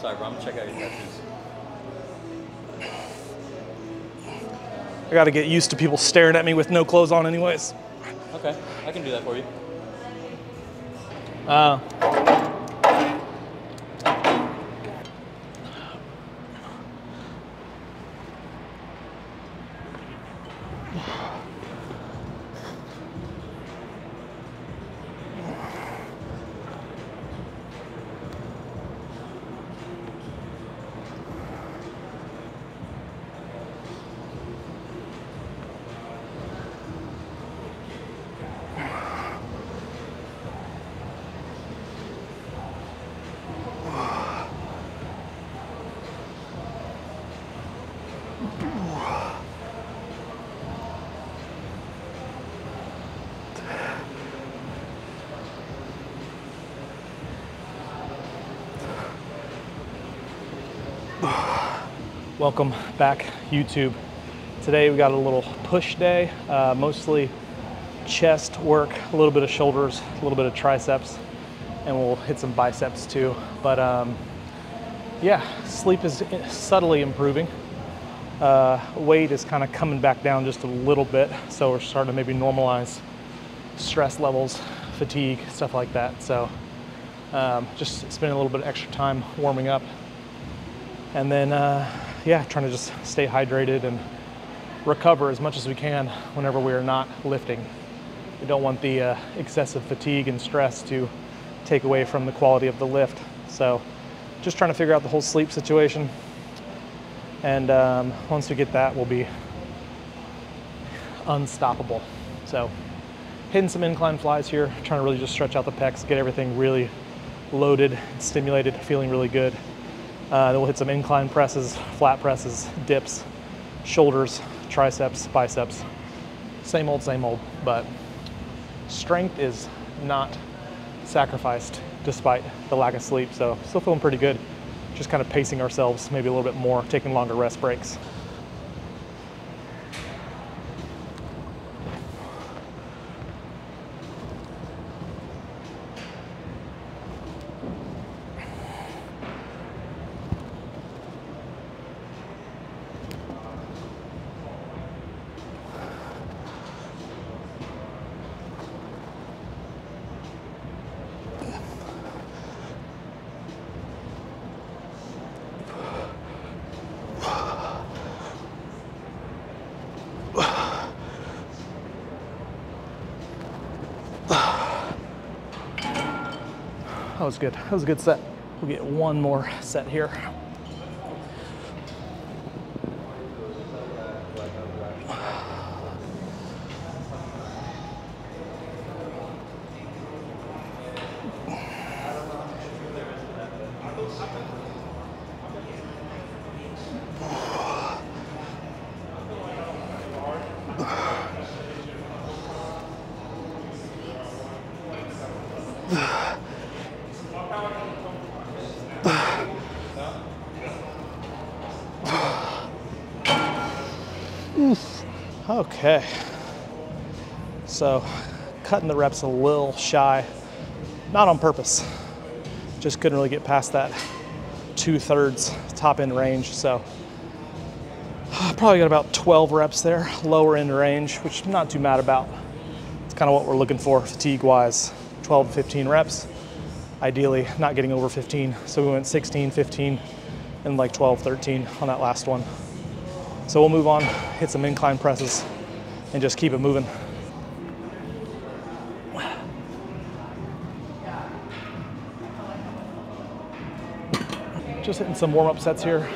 Sorry, bro. I'm gonna check out your tattoos. I got to get used to people staring at me with no clothes on anyways. Okay, I can do that for you. Welcome back, YouTube. Today we got a little push day, mostly chest work, a little bit of shoulders, a little bit of triceps, and we'll hit some biceps too. But yeah, sleep is subtly improving. Weight is kind of coming back down just a little bit, so we're starting to maybe normalize stress levels, fatigue, stuff like that. So just spending a little bit of extra time warming up, and then yeah, trying to just stay hydrated and recover as much as we can whenever we are not lifting. We don't want the excessive fatigue and stress to take away from the quality of the lift. So just trying to figure out the whole sleep situation. And once we get that, we'll be unstoppable. So hitting some incline flies here, trying to really just stretch out the pecs, get everything really loaded, stimulated, feeling really good. Then we'll hit some incline presses, flat presses, dips, shoulders, triceps, biceps. Same old, but strength is not sacrificed despite the lack of sleep. So still feeling pretty good. Just kind of pacing ourselves maybe a little bit more, taking longer rest breaks. That was good. That was a good set. We'll get one more set here. Okay, so cutting the reps a little shy, not on purpose, just couldn't really get past that 2/3 top end range. So probably got about 12 reps there, lower end range, which I'm not too mad about. It's kind of what we're looking for fatigue wise, 12 to 15 reps, ideally not getting over 15. So we went 16, 15, and like 12, 13 on that last one. So we'll move on, hit some incline presses, and just keep it moving. Just hitting some warm-up sets here.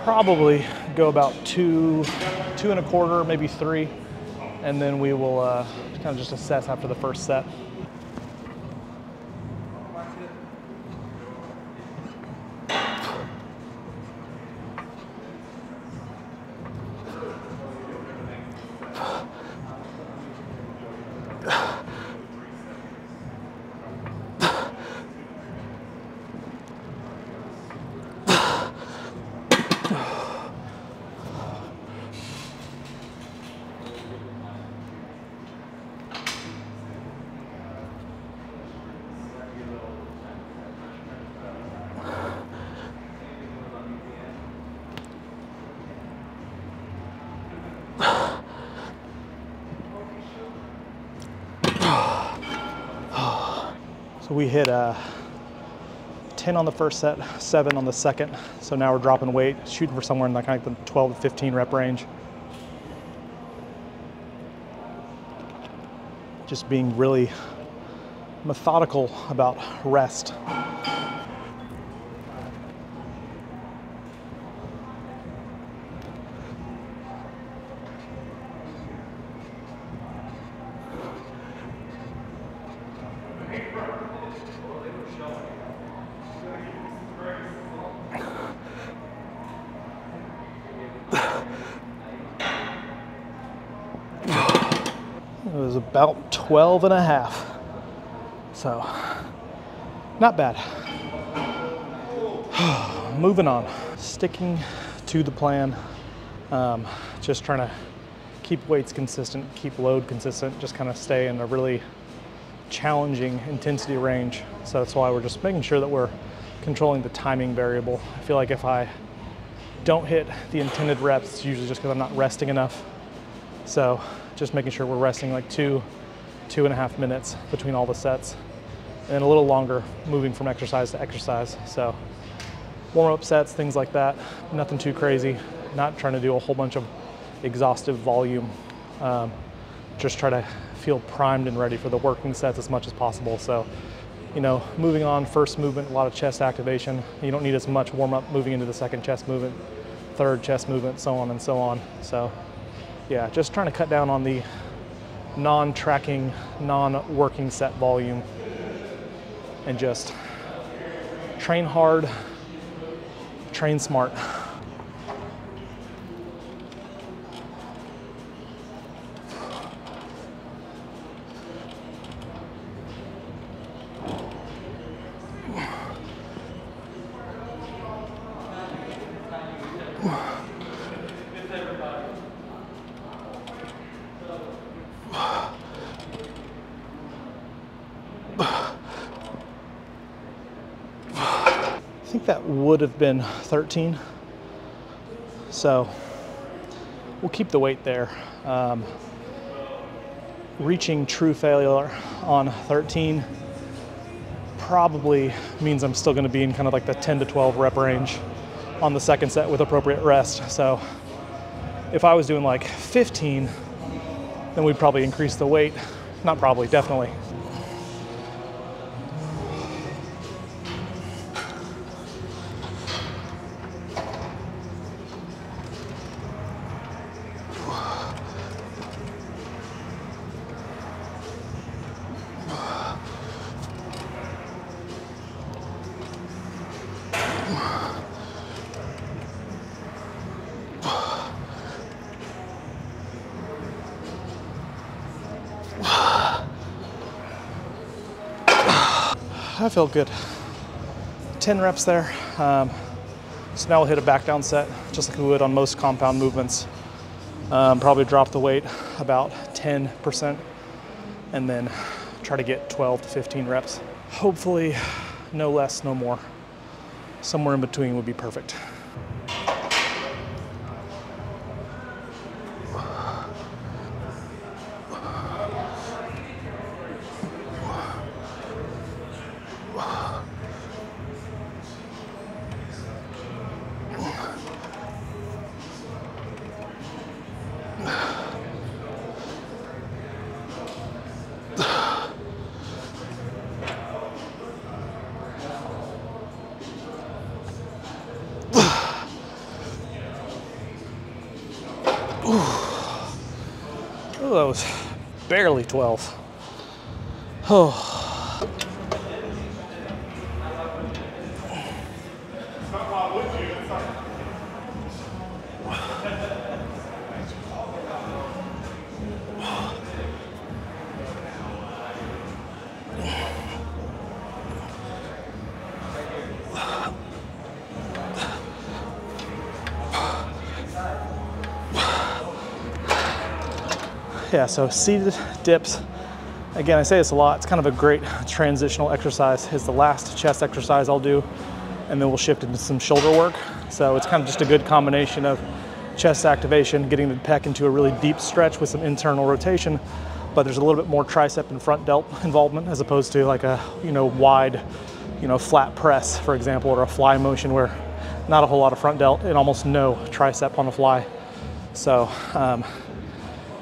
Probably go about two and a quarter, maybe 3, and then we will kind of just assess after the first set. So we hit 10 on the first set, 7 on the second. So now we're dropping weight, shooting for somewhere in like the 12 to 15 rep range. Just being really methodical about rest. It was about 12 and a half. So, not bad. Moving on. Sticking to the plan. Just trying to keep weights consistent, keep load consistent, just kind of stay in a really challenging intensity range. So that's why we're just making sure that we're controlling the timing variable. I feel like if I don't hit the intended reps, it's usually just because I'm not resting enough. So just making sure we're resting like 2.5 minutes between all the sets, and a little longer moving from exercise to exercise. So warm-up sets, things like that, nothing too crazy, not trying to do a whole bunch of exhaustive volume. Just try to feel primed and ready for the working sets as much as possible. So, you know, moving on, first movement, a lot of chest activation. You don't need as much warm-up moving into the second chest movement, third chest movement, so on and so on. So yeah, just trying to cut down on the non-tracking, non-working set volume, and just train hard, train smart. I think that would have been 13. So we'll keep the weight there. Reaching true failure on 13 probably means I'm still going to be in kind of like the 10 to 12 rep range on the second set with appropriate rest. So if I was doing like 15, then we'd probably increase the weight. Not probably, definitely. I feel good. 10 reps there. So now we'll hit a back down set, just like we would on most compound movements. Probably drop the weight about 10%, and then try to get 12 to 15 reps. Hopefully no less, no more. Somewhere in between would be perfect. Oh, that was barely 12. Oh. Yeah, so seated dips. Again, I say this a lot, it's kind of a great transitional exercise. It's the last chest exercise I'll do, and then we'll shift into some shoulder work. So it's kind of just a good combination of chest activation, getting the pec into a really deep stretch with some internal rotation, but there's a little bit more tricep and front delt involvement as opposed to like a, wide, flat press, for example, or a fly motion where not a whole lot of front delt and almost no tricep on the fly. So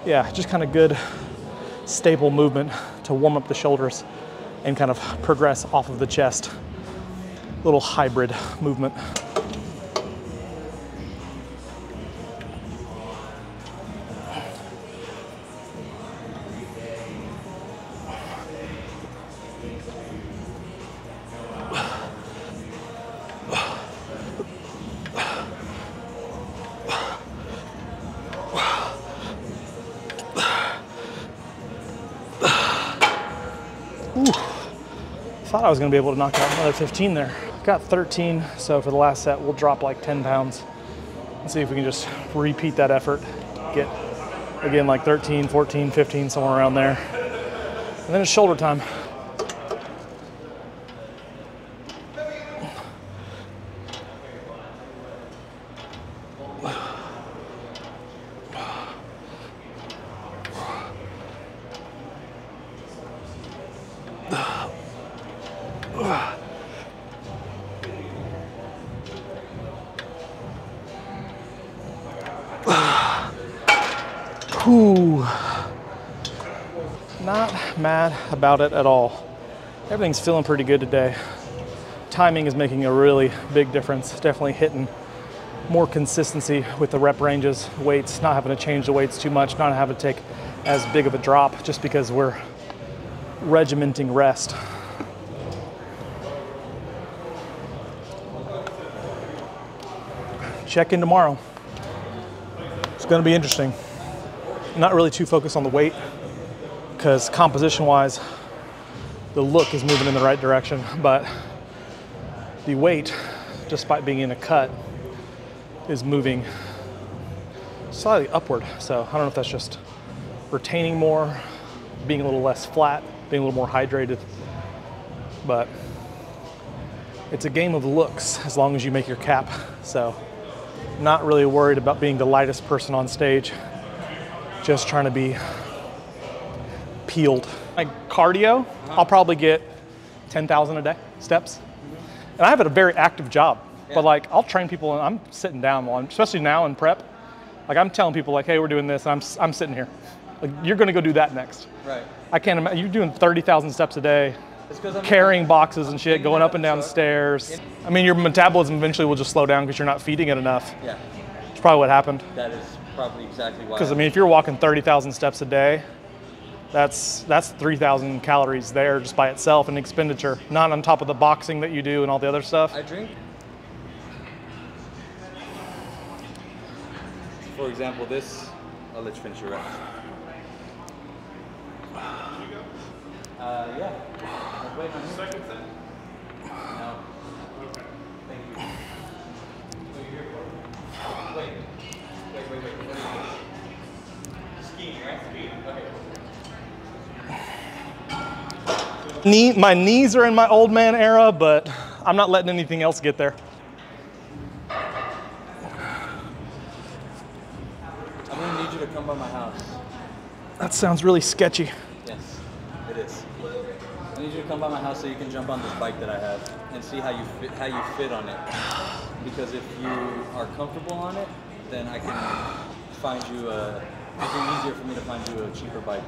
yeah, just kind of good stable movement to warm up the shoulders and kind of progress off of the chest. Little hybrid movement. Ooh, thought I was gonna be able to knock out another 15 there. Got 13, so for the last set, we'll drop like 10 pounds. Let's see if we can just repeat that effort. Get, again, like 13, 14, 15, somewhere around there. And then it's shoulder time. Whew. Not mad about it at all. Everything's feeling pretty good today. Timing is making a really big difference. Definitely hitting more consistency with the rep ranges, weights, not having to change the weights too much, not having to take as big of a drop just because we're regimenting rest. Check in tomorrow. It's gonna be interesting. Not really too focused on the weight because composition-wise, the look is moving in the right direction, but the weight, despite being in a cut, is moving slightly upward. So I don't know if that's just retaining more, being a little less flat, being a little more hydrated, but it's a game of looks as long as you make your cap. So not really worried about being the lightest person on stage. Just trying to be peeled. My cardio, I'll probably get 10,000 a day steps. And I have a very active job, but like I'll train people and I'm sitting down while especially now in prep. Like I'm telling people like, hey, we're doing this, and I'm sitting here. Like you're gonna go do that next. Right. I can't imagine, you're doing 30,000 steps a day, carrying boxes and shit, going up and down stairs. I mean, your metabolism eventually will just slow down because you're not feeding it enough. Yeah. It's probably what happened. That is probably exactly why. Because I mean, if you're walking 30,000 steps a day, that's 3,000 calories there just by itself in expenditure, not on top of the boxing that you do and all the other stuff. I drink. For example, this, I'll let you finish your reps. Yeah. Wait, no, second set? No. Okay. Thank you. What are you here for? Wait. Wait. Skiing, right? Skiing, okay. My knees are in my old man era, but I'm not letting anything else get there. I'm gonna need you to come by my house. That sounds really sketchy. Yes, it is. I need you to come by my house so you can jump on this bike that I have and see how you fit on it. Because if you are comfortable on it, then I can find you it'll be easier for me to find you a cheaper bike.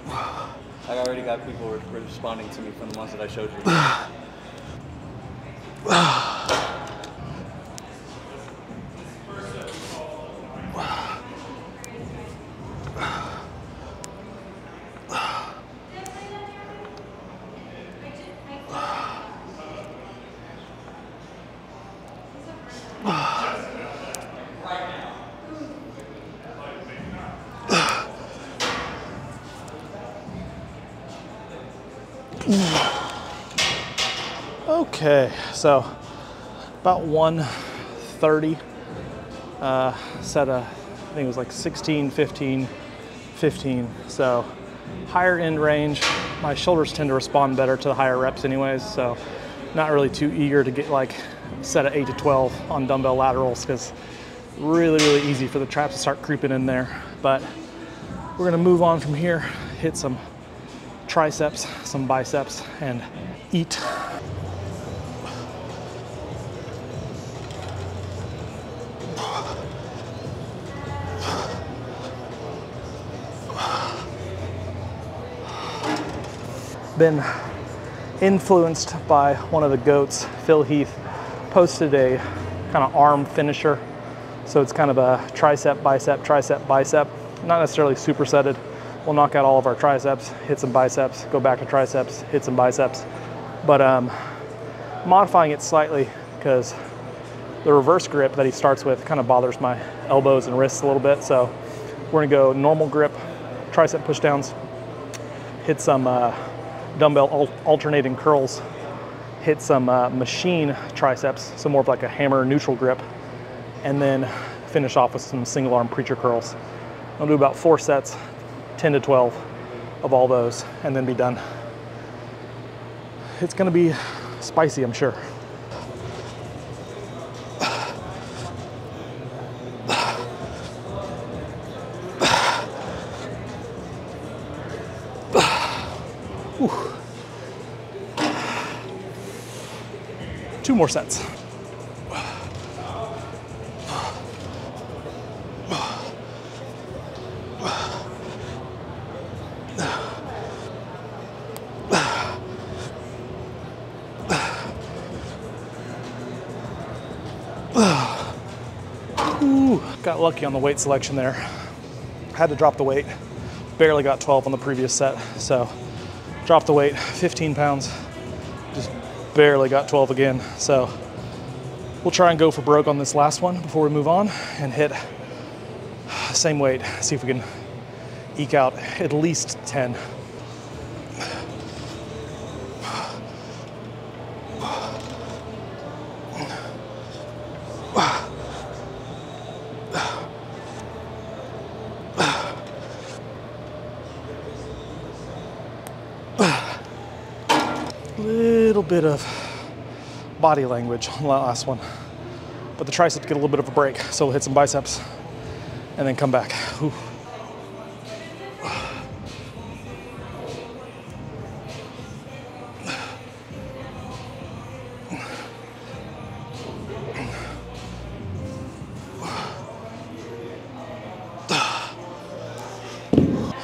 I already got people responding to me from the ones that I showed you. Okay, so about 130, set a, I think it was like 16, 15, 15. So higher end range. My shoulders tend to respond better to the higher reps anyways, so not really too eager to get like set of 8 to 12 on dumbbell laterals because really easy for the traps to start creeping in there. But we're gonna move on from here, hit some triceps, some biceps, and eat. Been influenced by one of the GOATs, Phil Heath, posted a kind of arm finisher. So it's kind of a tricep, bicep, not necessarily supersetted. We'll knock out all of our triceps, hit some biceps, go back to triceps, hit some biceps. But modifying it slightly because the reverse grip that he starts with kind of bothers my elbows and wrists a little bit. So we're gonna go normal grip, tricep pushdowns, hit some dumbbell alternating curls, hit some machine triceps, so more of like a hammer neutral grip, and then finish off with some single arm preacher curls. I'll do about 4 sets, 10 to 12 of all those, and then be done. It's gonna be spicy, I'm sure. Whew. 2 more sets. Ooh, got lucky on the weight selection there. Had to drop the weight. Barely got 12 on the previous set, so dropped the weight 15 pounds. Just barely got 12 again. So we'll try and go for broke on this last one before we move on and hit the same weight. See if we can eke out at least 10. Little bit of body language on the last one, but the triceps get a little bit of a break, so we'll hit some biceps and then come back. Ooh.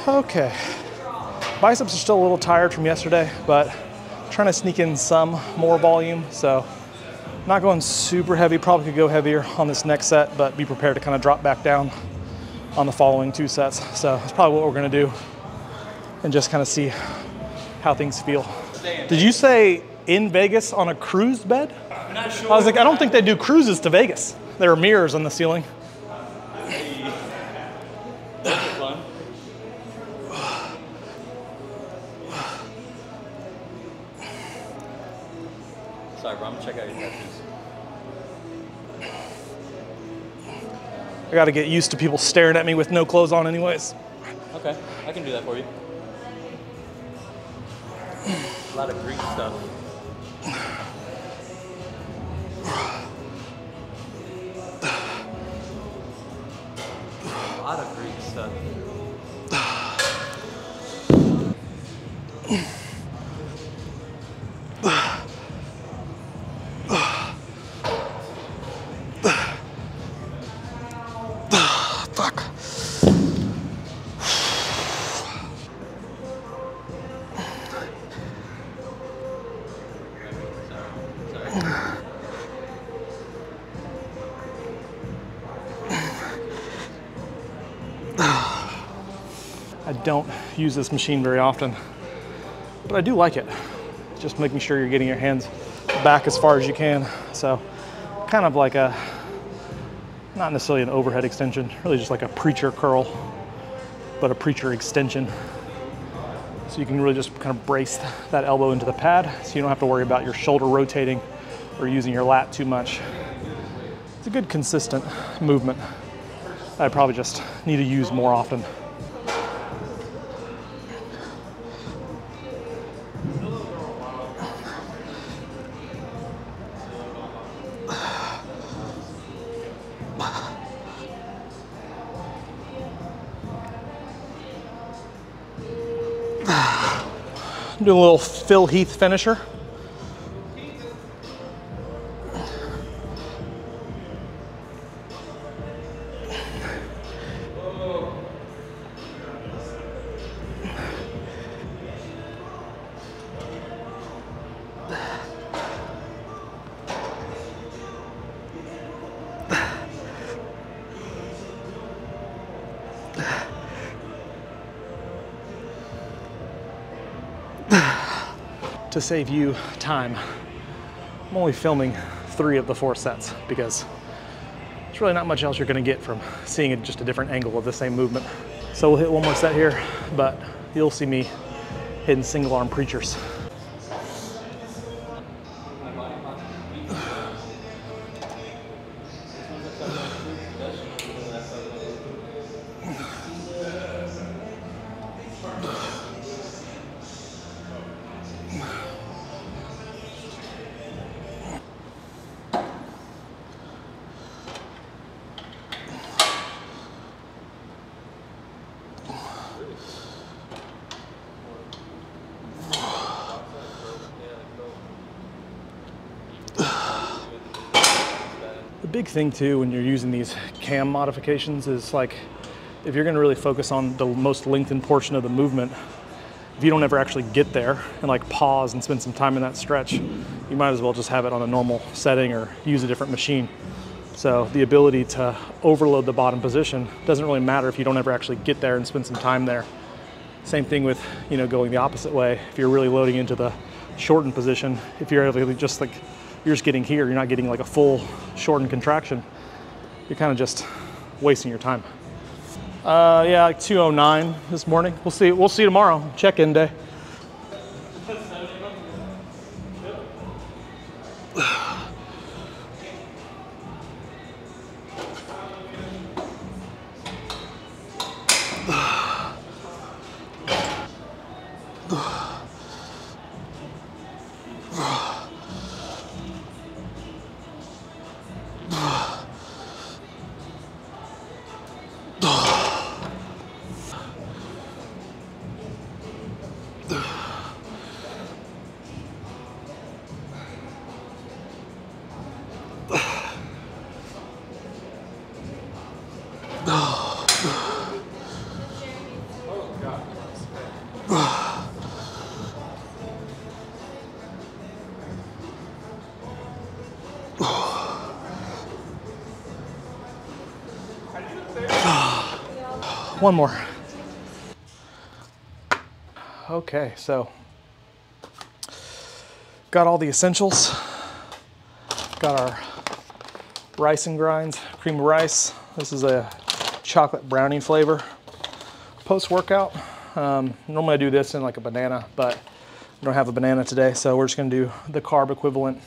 Okay, biceps are still a little tired from yesterday, but trying to sneak in some more volume, so not going super heavy. Probably could go heavier on this next set, but be prepared to kind of drop back down on the following 2 sets. So that's probably what we're gonna do and just kind of see how things feel. Did you say in Vegas on a cruise bed? I'm not sure. I was like, I don't think they do cruises to Vegas. There are mirrors on the ceiling. Fun. Sorry, bro, I'm gonna check out your tattoos. I gotta get used to people staring at me with no clothes on anyways. Okay, I can do that for you. A lot of Greek stuff. A lot of Greek stuff. Fuck. I don't use this machine very often, but I do like it. Just making sure you're getting your hands back as far as you can. So kind of like a, not necessarily an overhead extension, really just like a preacher curl, but a preacher extension. So you can really just kind of brace that elbow into the pad so you don't have to worry about your shoulder rotating or using your lat too much. It's a good consistent movement that I probably just need to use more often. Do a little Phil Heath finisher. To save you time, I'm only filming 3 of the 4 sets because there's really not much else you're going to get from seeing it just a different angle of the same movement. So we'll hit 1 more set here, but you'll see me hitting single arm preachers. The big thing too when you're using these cam modifications is like, if you're gonna really focus on the most lengthened portion of the movement, if you don't ever actually get there and like pause and spend some time in that stretch, you might as well just have it on a normal setting or use a different machine. So the ability to overload the bottom position doesn't really matter if you don't ever actually get there and spend some time there. Same thing with, you know, going the opposite way. If you're really loading into the shortened position, if you're able to just like, you're just getting here, you're not getting like a full shortened contraction, you're kind of just wasting your time. Yeah, like 2:09 this morning. We'll see tomorrow, check-in day. One more. Okay, so got all the essentials. Got our rice and grinds, cream of rice. This is a chocolate brownie flavor. Post-workout, normally I do this in like a banana, but I don't have a banana today, so we're just gonna do the carb equivalent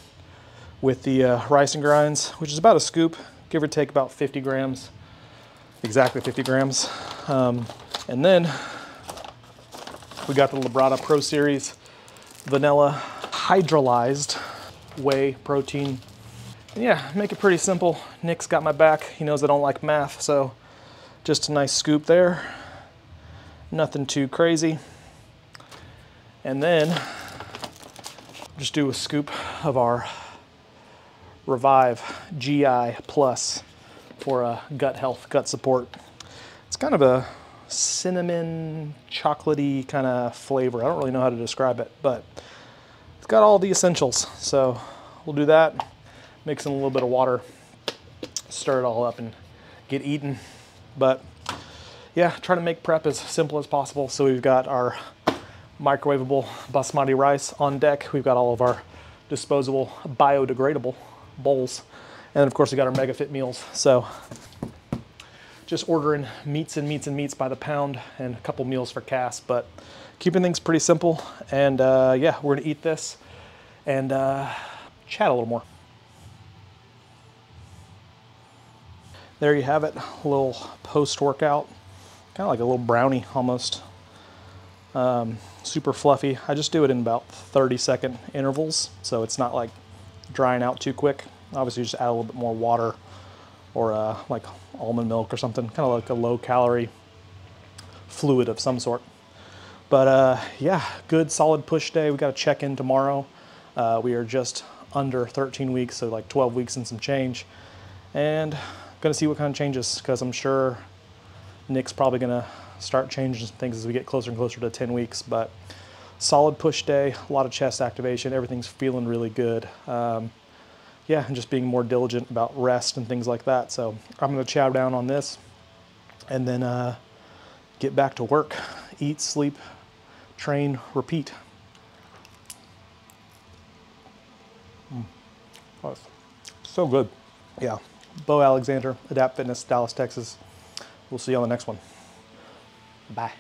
with the rice and grinds, which is about a scoop, give or take about 50 grams, exactly 50 grams. And then we got the Labrada Pro Series vanilla hydrolyzed whey protein. And yeah, make it pretty simple. Nick's got my back. He knows I don't like math, so just a nice scoop there. Nothing too crazy. And then just do a scoop of our Revive GI Plus for gut health, gut support. It's kind of a cinnamon, chocolatey kind of flavor. I don't really know how to describe it, but it's got all the essentials. So we'll do that, mix in a little bit of water, stir it all up and get eaten. But yeah, try to make prep as simple as possible. So we've got our microwavable basmati rice on deck. We've got all of our disposable biodegradable bowls. And then of course we got our MegaFit meals. So just ordering meats and meats and meats by the pound and a couple meals for Cass, but keeping things pretty simple. And yeah, we're gonna eat this and chat a little more. There you have it, a little post-workout, kind of like a little brownie almost. Super fluffy. I just do it in about 30-second intervals, so it's not like drying out too quick. Obviously just add a little bit more water or like almond milk or something, kind of like a low-calorie fluid of some sort. But yeah, good solid push day. We got to check in tomorrow. We are just under 13 weeks, so like 12 weeks and some change. And gonna see what kind of changes, because I'm sure Nick's probably gonna start changing some things as we get closer and closer to 10 weeks. But solid push day, a lot of chest activation, everything's feeling really good. Yeah, and just being more diligent about rest and things like that. So I'm gonna chow down on this and then get back to work, eat, sleep, train, repeat. Oh, so good. Yeah, Bo Alexander, Adapt Fitness, Dallas, Texas. We'll see you on the next one. Bye.